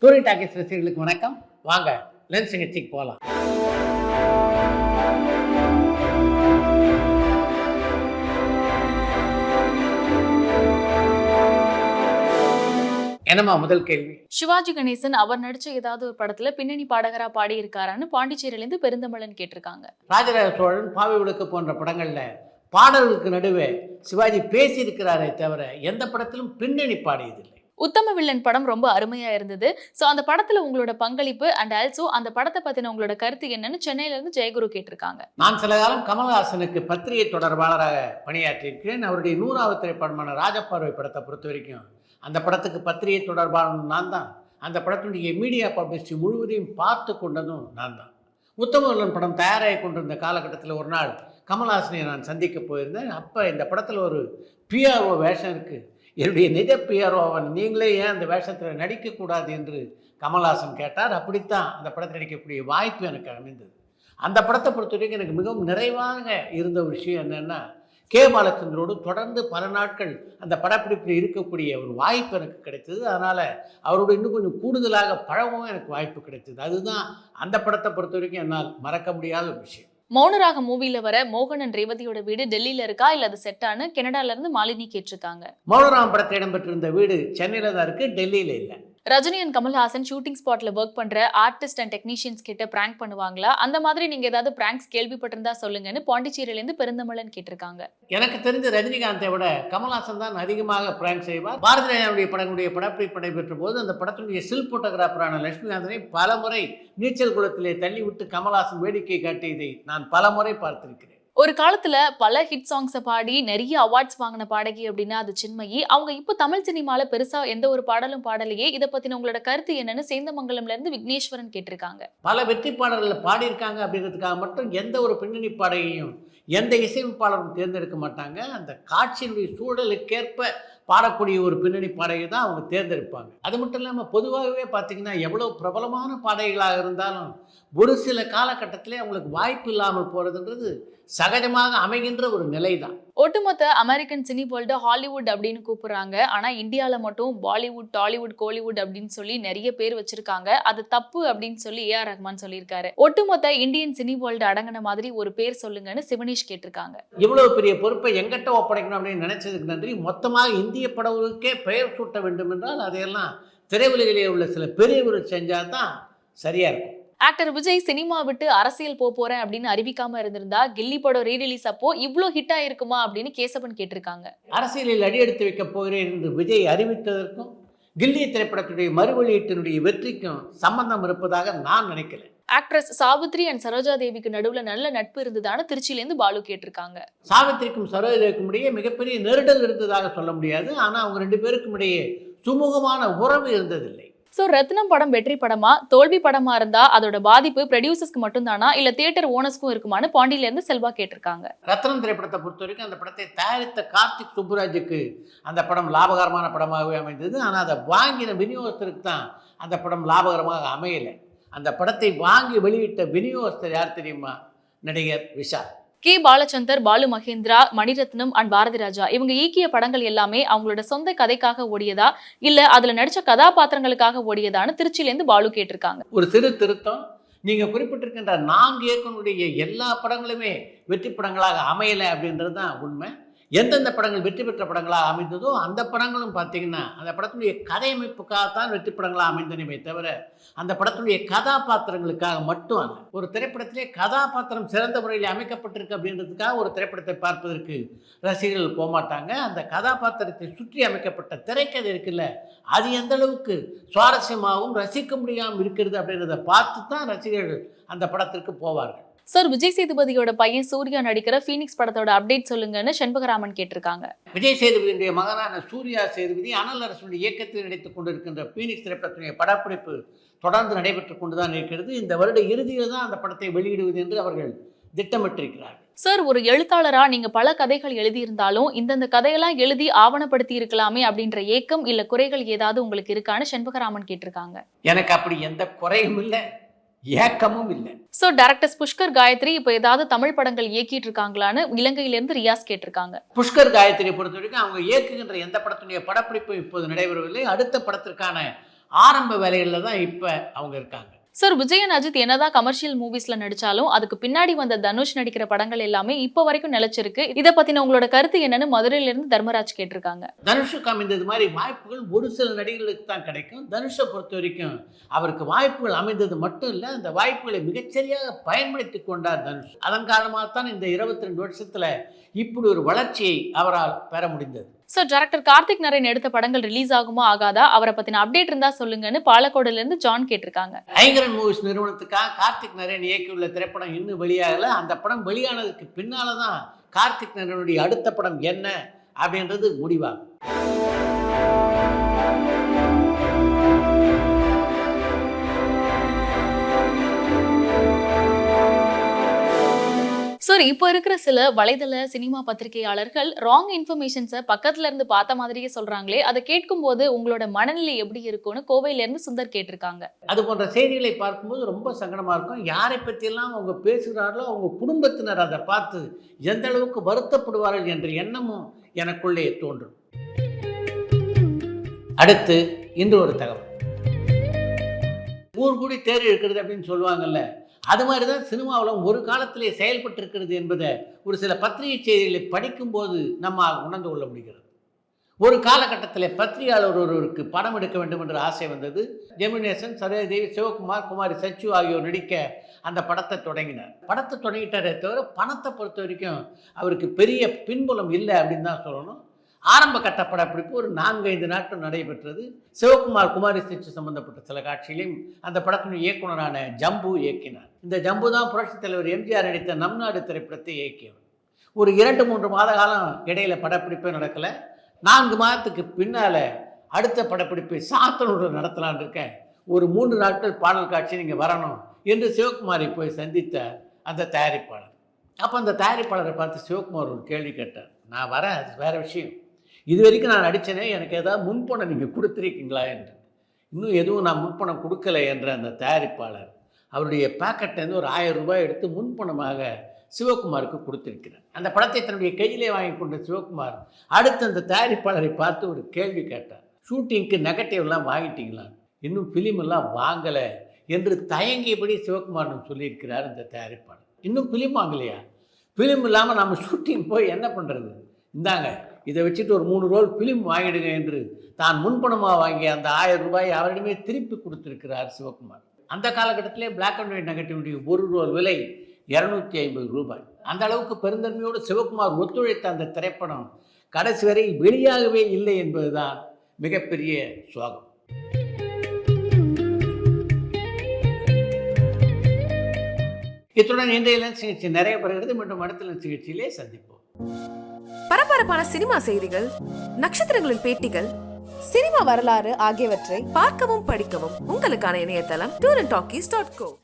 Touring talkies ரசிகர்களுக்கு வணக்கம். வாங்க லென்ஸ் நிகழ்ச்சிக்கு போகலாம். என்னம்மா முதல் கேள்வி? சிவாஜி கணேசன் அவர் நடிச்ச ஏதாவது ஒரு படத்துல பின்னணி பாடகரா பாடி இருக்காரான்னு பாண்டிச்சேரியில இருந்து பெருந்தமிழன் கேட்டிருக்காங்க. ராஜராஜ சோழன், பாவை விளக்கு போன்ற படங்கள்ல பாடல்களுக்கு நடுவே சிவாஜி பேசியிருக்கிறாரே தவிர எந்த படத்திலும் பின்னணி பாடியதில்லை. உத்தம வில்லன் படம் ரொம்ப அருமையா இருந்தது. சோ அந்த படத்துல உங்களோட பங்களிப்பு அண்ட் ஆல்சோ அந்த படத்தை பத்தின உங்களோட கருத்து என்னன்னு சென்னையில இருந்து ஜெயகுரு கேட்டிருக்காங்க. நான் சில காலம் கமல்ஹாசனுக்கு பத்திரிகை தொடர்பாளராக பணியாற்றியிருக்கிறேன். அவருடைய 100வது திரைப்படமான ராஜபார்வை படத்தை பொறுத்த வரைக்கும் அந்த படத்துக்கு பத்திரிகை தொடர்பாளன் நான் தான். அந்த படத்தினுடைய மீடியா பப்ளிசிட்டி முழுவதையும் பார்த்து கொண்டதும் நான் தான். உத்தம வில்லன் படம் தயாராகி கொண்டிருந்த காலகட்டத்தில் ஒரு நாள் கமல்ஹாசனை நான் சந்திக்க போயிருந்தேன். அப்போ இந்த படத்தில் ஒரு பிஆர்ஓ வேஷம் இருக்குது, என்னுடைய நிஜ பிஆர்ஓ அவன், நீங்களே ஏன் அந்த வேஷத்தில் நடிக்கக்கூடாது என்று கமல்ஹாசன் கேட்டார். அப்படித்தான் அந்த படத்தில் நடிக்கக்கூடிய வாய்ப்பு எனக்கு அமைந்தது. அந்த படத்தை பொறுத்த வரைக்கும் எனக்கு மிகவும் நிறைவாக இருந்த ஒரு விஷயம் என்னென்னா, கே பாலச்சந்தரோடு தொடர்ந்து பல நாட்கள் அந்த படப்பிடிப்பில் இருக்கக்கூடிய ஒரு வாய்ப்பு எனக்கு கிடைத்தது. அதனால் அவரோடு இன்னும் கொஞ்சம் கூடுதலாக பழகவும் எனக்கு வாய்ப்பு கிடைத்தது. அதுதான் அந்த படத்தை பொறுத்த வரைக்கும் என்னால் மறக்க முடியாத ஒரு விஷயம். மௌனராக மூவில வர மோகன் ரேவதியோட வீடு டெல்லியில இருக்கா இல்ல அது செட்டானு கனடால இருந்து மாலினி கேட்டிருக்காங்க. மௌனராம் படத்தில் இடம்பெற்றிருந்த வீடு சென்னையில் தான் இருக்குது, டெல்லியில் இல்லை. ரஜினி அண்ட் கமல்ஹாசன் ஷூட்டிங் ஸ்பாட்ல ஒர்க் பண்ற ஆர்டிஸ்ட் அண்ட் டெக்னீஷியன்ஸ் கிட்ட பிராங்க் பண்ணுவாங்களா? அந்த மாதிரி நீங்க ஏதாவது பிராங்க்ஸ் கேள்விப்பட்டிருந்தா சொல்லுங்கன்னு பாண்டிச்சேரியில இருந்து பெருந்தமிழன் கேட்டிருக்காங்க. எனக்கு தெரிஞ்ச ரஜினிகாந்தை விட கமல்ஹாசன் தான் அதிகமாக பிராங்க் செய்வார். பாரதி ராஜாவுடைய படங்களுடைய படப்பிடிப்பு நடைபெற்ற போது அந்த படத்தினுடைய சில் போட்டோகிராஃபரான லட்சுமிகாந்தனை பல முறை நீச்சல் குளத்திலே தள்ளி விட்டு கமல்ஹாசன் வேடிக்கை காட்டியதை நான் பல முறை பார்த்திருக்கிறேன். ஒரு காலத்துல பல ஹிட் சாங்ஸை பாடி நிறைய அவார்ட்ஸ் வாங்கின பாடகி அப்படின்னா அது சின்மயி. அவங்க இப்போ தமிழ் சினிமால பெருசா எந்த ஒரு பாடலும் பாடலையே. இதை பத்தின உங்களோட கருத்து என்னன்னு சேந்தமங்கலம்ல இருந்து விக்னேஸ்வரன் கேட்டிருக்காங்க. பல வெற்றி பாடல்களை பாடியிருக்காங்க அப்படிங்கிறதுக்காக மட்டும் எந்த ஒரு பின்னணி பாடகையும் எந்த இசையமைப்பாளரும் தேர்ந்தெடுக்க மாட்டாங்க. அந்த காட்சியினுடைய சூழலுக்கேற்ப பாடக்கூடிய ஒரு பின்னணி பாடகை தான் அவங்க தேர்ந்தெடுப்பாங்க. அது மட்டும் இல்லாமல் பொதுவாகவே பார்த்தீங்கன்னா எவ்வளோ பிரபலமான பாடகைகளாக இருந்தாலும் ஒரு சில காலகட்டத்திலே அவங்களுக்கு வாய்ப்பு இல்லாமல் போகிறதுன்றது சகஜமாக அமைகின்ற ஒரு நிலை தான். ஒட்டுமொத்த அமெரிக்கன் சினி வேர்ல்டு ஹாலிவுட் அப்படின்னு கூப்பிடுறாங்க. ஆனா இந்தியால மட்டும் பாலிவுட், டாலிவுட், கோலிவுட் அப்படின்னு சொல்லி நிறைய பேர் வச்சிருக்காங்க. அது தப்பு அப்படின்னு சொல்லி ஏஆர் ரஹ்மான் சொல்லியிருக்காரு. ஒட்டுமொத்த இந்தியன் சினி வேர்ல்டு அடங்கின மாதிரி ஒரு பேர் சொல்லுங்கன்னு சிவனேஷ் கேட்டிருக்காங்க. இவ்வளவு பெரிய பொறுப்பை எங்கிட்ட ஒப்படைக்கணும் அப்படின்னு நினைச்சதுக்கு நன்றி. மொத்தமாக இந்திய படவுக்கே பெயர் சூட்ட வேண்டும் என்றால் அதையெல்லாம் திரையுலகிலே உள்ள சில பெரியவர்கள் செஞ்சால் தான் சரியா இருக்கும். ஆக்டர் விஜய் சினிமா விட்டு அரசியல் போறேன் அப்படின்னு அறிவிக்காம இருந்திருந்தா கில்லி படம் ரீரிலீஸ் அப்போ இவ்ளோ ஹிட் ஆயிருக்குமா அப்படின்னு கேசவன் கேட்டிருக்காங்க. அரசியலில் அடியெடுத்து வைக்க போகிறேன் என்று விஜய் அறிவித்ததற்கும் கில்லி திரைப்படத்துடைய மறுவெளியீட்டினுடைய வெற்றிக்கும் சம்பந்தம் இருப்பதாக நான் நினைக்கல. ஆக்ட்ரஸ் சாவித்ரி அண்ட் சரோஜா தேவிக்கு நடுவுல நல்ல நட்பு இருந்ததான்னு திருச்சியில இருந்து பாலு கேட்டிருக்காங்க. சாவித்திரிக்கும் சரோஜா தேவிக்கும் இடையே மிகப்பெரிய நெருடல் இருந்ததாக சொல்ல முடியாது. ஆனா அவங்க ரெண்டு பேருக்கும் இடையே சுமூகமான உறவு இருந்ததில்லை. சோ ரத்னம் படம் வெற்றி படமா தோல்வி படமா இருந்தா அதோட பாதிப்பு ப்ரொடியூசர்ஸ்க்கு மட்டும் தானா இல்ல தியேட்டர் ஓனர்ஸ்க்கும் இருக்குமான்னு பாண்டியில இருந்து செல்வா கேட்டிருக்காங்க. ரத்னம் திரைப்படத்தை பொறுத்த வரைக்கும் அந்த படத்தை தயாரித்த கார்த்திக் சுப்புராஜுக்கு அந்த படம் லாபகரமான படமாகவே அமைந்தது. ஆனால் அதை வாங்கின விநியோகத்திற்கு தான் அந்த படம் லாபகரமாக அமையலை. அந்த படத்தை வாங்கி வெளியிட்ட விநியோகஸ்தர் யார் தெரியுமா? நடிகர் விஷால். கே பாலச்சந்தர், பாலு மகேந்திரா, மணிரத்னம் அண்ட் பாரதி ராஜா இவங்க ஈக்கிய படங்கள் எல்லாமே அவங்களோட சொந்த கதைக்காக ஓடியதா இல்ல அதுல நடிச்ச கதாபாத்திரங்களுக்காக ஓடியதான்னு திருச்சியில இருந்து பாலு கேட்டிருக்காங்க. ஒரு சிறு திருத்தம், நீங்க குறிப்பிட்டிருக்கின்ற 4 இயக்குனருடைய எல்லா படங்களுமே வெற்றி படங்களாக அமையலை அப்படின்றது தான் உண்மை. எந்தெந்த படங்கள் வெற்றி பெற்ற படங்களாக அமைந்ததோ அந்த படங்களும் பார்த்தீங்கன்னா அந்த படத்தினுடைய கதையமைப்புக்காகத்தான் வெற்றி படங்களாக அமைந்தனமே தவிர அந்த படத்தினுடைய கதாபாத்திரங்களுக்காக மட்டும் அல்ல. ஒரு திரைப்படத்திலே கதாபாத்திரம் சிறந்த முறையில் அமைக்கப்பட்டிருக்கு அப்படின்றதுக்காக ஒரு திரைப்படத்தை பார்ப்பதற்கு ரசிகர்கள் போகமாட்டாங்க. அந்த கதாபாத்திரத்தை சுற்றி அமைக்கப்பட்ட திரைக்கதை இருக்குல்ல, அது எந்த அளவுக்கு சுவாரஸ்யமாகவும் ரசிக்க முடியாமல் இருக்கிறது அப்படின்றத பார்த்து தான் ரசிகர்கள் அந்த படத்திற்கு போவார்கள். சார், விஜய் சேதுபதியோட பையன் சூர்யா நடிக்கிற ஃபீனிக்ஸ் படத்தோட அப்டேட் சொல்லுங்கன்னு செண்பகராமன் கேட்டிருக்காங்க. விஜய் சேதுபதியுடைய மகனான சூர்யா சேதுபதி அனல் அரசுடைய இயக்கத்தில் நடித்துக் கொண்டிருக்கின்ற ஃபீனிக்ஸ் திரைப்படத்துடைய படப்பிடிப்பு தொடர்ந்து நடைபெற்றுக் கொண்டுதான் இருக்கிறது. இந்த வருட இறுதியில் தான் அந்த படத்தை வெளியிடுவது என்று அவர்கள் திட்டமிட்டிருக்கிறார்கள். சார், ஒரு எழுத்தாளரா நீங்க பல கதைகள் எழுதியிருந்தாலும் இந்தந்த கதையெல்லாம் எழுதி ஆவணப்படுத்தி இருக்கலாமே அப்படின்ற ஏக்கம் இல்ல குறைகள் ஏதாவது உங்களுக்கு இருக்கான்னு செண்பகராமன் கேட்டிருக்காங்க. எனக்கு அப்படி எந்த குறையும் இல்லை, ஏக்கமும் இல்லை. சோ டைரக்டர்ஸ் புஷ்கர் காயத்ரி இப்ப ஏதாவது தமிழ் படங்கள் இயக்கிட்டு இருக்காங்களான்னு இலங்கையில இருந்து ரியாஸ் கேட்டிருக்காங்க. புஷ்கர் காயத்ரியை பொறுத்த வரைக்கும் அவங்க இயக்குகின்ற எந்த படத்துடைய படப்பிடிப்பும் இப்போது நடைபெறவில்லை. அடுத்த படத்திற்கான ஆரம்ப வேலைகளில் தான் இப்போ அவங்க இருக்காங்க. சார், விஜய் அண்ட் அஜித் என்னதான் கமர்ஷியல் மூவிஸ்ல நடிச்சாலும் அதுக்கு பின்னாடி வந்த தனுஷ் நடிக்கிற படங்கள் எல்லாமே இப்ப வரைக்கும் நிலைச்சிருக்கு. இத பத்தின உங்களோட கருத்து என்னன்னு மதுரையில இருந்து தர்மராஜ் கேட்டிருக்காங்க. தனுஷுக்கு அமைந்தது மாதிரி வாய்ப்புகள் ஒரு சில நடிகர்களுக்கு தான் கிடைக்கும். தனுஷை பொறுத்த வரைக்கும் அவருக்கு வாய்ப்புகள் அமைந்தது மட்டும் இல்லை, அந்த வாய்ப்புகளை மிகச்சரியாக பயன்படுத்தி கொண்டார் தனுஷ். அதன் காரணமாக தான் இந்த 22 வருஷத்துல இப்படி ஒரு வளர்ச்சியை அவரால் பெற முடிந்தது. சார், டைரக்டர் கார்த்திக் நரேன் எடுத்த படங்கள் ரிலீஸ் ஆகுமா ஆகாதா, அவரை பத்தின அப்டேட் இருந்தா சொல்லுங்கன்னு பாலக்கோடுல இருந்து ஜான் கேட்டிருக்காங்க. ஐங்கரன் மூவிஸ் நிறுவனத்துக்காக கார்த்திக் நரேன் இயக்கியுள்ள திரைப்படம் இன்னும் வெளியாகல. அந்த படம் வெளியானதுக்கு பின்னால தான் கார்த்திக் நரேனுடைய அடுத்த படம் என்ன அப்படின்றது முடிவாகும். சார், இப்போ இருக்கிற சில வலைதள சினிமா பத்திரிகையாளர்கள் ராங் இன்ஃபர்மேஷன்ஸை பக்கத்துல இருந்து பார்த்த மாதிரியே சொல்றாங்களே, அதை கேட்கும் போது உங்களோட மனநிலை எப்படி இருக்கும்னு கோவையில இருந்து சுந்தர் கேட்டிருக்காங்க. அது போன்ற செய்திகளை பார்க்கும்போது ரொம்ப சங்கடமா இருக்கும். யாரை பற்றியெல்லாம் அவங்க பேசுகிறார்களோ அவங்க குடும்பத்தினர் அதை பார்த்து எந்த அளவுக்கு வருத்தப்படுவார்கள் என்ற எண்ணமும் எனக்குள்ளே தோன்றும். அடுத்து இன்று ஒரு தகவல். ஊர் கூடி தேர் இருக்கிறது அப்படின்னு சொல்லுவாங்கல்ல, அது மாதிரி தான் சினிமாவில் ஒரு காலத்திலே செயல்பட்டு இருக்கிறது என்பதை ஒரு சில பத்திரிகை செய்திகளை படிக்கும்போது நம்ம உணர்ந்து கொள்ள முடிகிறது. ஒரு காலகட்டத்தில் பத்திரிகையாளர் ஒருவருக்கு படம் எடுக்க வேண்டும் என்ற ஆசை வந்தது. ஜெமினேசன், சரோஜதேவி, சிவகுமார், குமாரி சச்சு ஆகியோர் நடிக்க அந்த படத்தை தொடங்கினார். படத்தை தொடங்கிட்டாரே தவிர பணத்தை பொறுத்த வரைக்கும் அவருக்கு பெரிய பின்புலம் இல்லை அப்படின்னு தான் சொல்லணும். ஆரம்ப கட்ட படப்பிடிப்பு ஒரு 4-5 நாட்கள் நடைபெற்றது. சிவகுமார், குமாரி சச்சு சம்பந்தப்பட்ட சில காட்சிகளையும் அந்த படத்தின் இயக்குனரான ஜம்பு இயக்கினார். இந்த ஜம்பு தான் புரட்சித் தலைவர் எம்ஜிஆர் நடித்த நம் நாடு திரைப்படத்தை இயக்கியவர். ஒரு 2-3 மாத காலம் இடையில படப்பிடிப்பே நடக்கலை. 4 மாதத்துக்கு பின்னால் அடுத்த படப்பிடிப்பை சாத்தனூரில் நடத்தலான் இருக்கேன், ஒரு 3 நாட்கள் பாடல் காட்சி நீங்கள் வரணும் என்று சிவகுமாரை போய் சந்தித்த அந்த தயாரிப்பாளர். அப்போ அந்த தயாரிப்பாளரை பார்த்து சிவகுமார் ஒரு கேள்வி கேட்டார். நான் வரேன், அது வேறு விஷயம், இது வரைக்கும் நான் நடித்தேனே, எனக்கு ஏதாவது முன்பணம் நீங்கள் கொடுத்துருக்கீங்களா என்று. இன்னும் எதுவும் நான் முன்பணம் கொடுக்கலை என்ற அந்த தயாரிப்பாளர் அவருடைய பேக்கெட்லேருந்து ஒரு 1000 ரூபாய் எடுத்து முன்பணமாக சிவகுமாருக்கு கொடுத்திருக்கிறார். அந்த படத்தை தன்னுடைய கையிலே வாங்கி கொண்ட சிவகுமார் அடுத்து அந்த தயாரிப்பாளரை பார்த்து ஒரு கேள்வி கேட்டார். ஷூட்டிங்க்கு நெகட்டிவ்லாம் வாங்கிட்டீங்களா, இன்னும் ஃபிலிம் எல்லாம் வாங்கலை என்று தயங்கியபடி சிவகுமார் சொல்லியிருக்கிறார் இந்த தயாரிப்பாளர். இன்னும் ஃபிலிம் வாங்கலையா, ஃபிலிம் இல்லாமல் நம்ம ஷூட்டிங் போய் என்ன பண்ணுறது, இந்தாங்க இதை வச்சுட்டு ஒரு 3 ரோல் ஃபிலிம் வாங்கிடுங்க என்று தான் முன்பணமாக வாங்கிய அந்த 1000 ரூபாயை அவரிடமே திருப்பி கொடுத்திருக்கிறார் சிவகுமார். அந்த காலகட்டத்திலே பிளாக் அண்ட் ஒயிட் நெகட்டிவிட்டி ஒரு ரோல் விலை 250 ரூபாய். அந்த அளவுக்கு பெருந்தன்மையோடு சிவகுமார் ஒத்துழைத்த அந்த திரைப்படம் கடைசி வரை வெளியாகவே இல்லை என்பதுதான் மிகப்பெரிய சோகம். இத்துடன் இன்றைய லென்ஸ் நிகழ்ச்சி நிறைய பெறுகிறது. மீண்டும் அடுத்த லென்ஸ் நிகழ்ச்சியிலே சந்திப்போம். பரபரப்பான சினிமா செய்திகள், நட்சத்திரங்களின் பேட்டிகள், சினிமா வரலாறு ஆகியவற்றை பார்க்கவும் படிக்கவும் உங்களுக்கான இணையதளம் tourantalkies.co.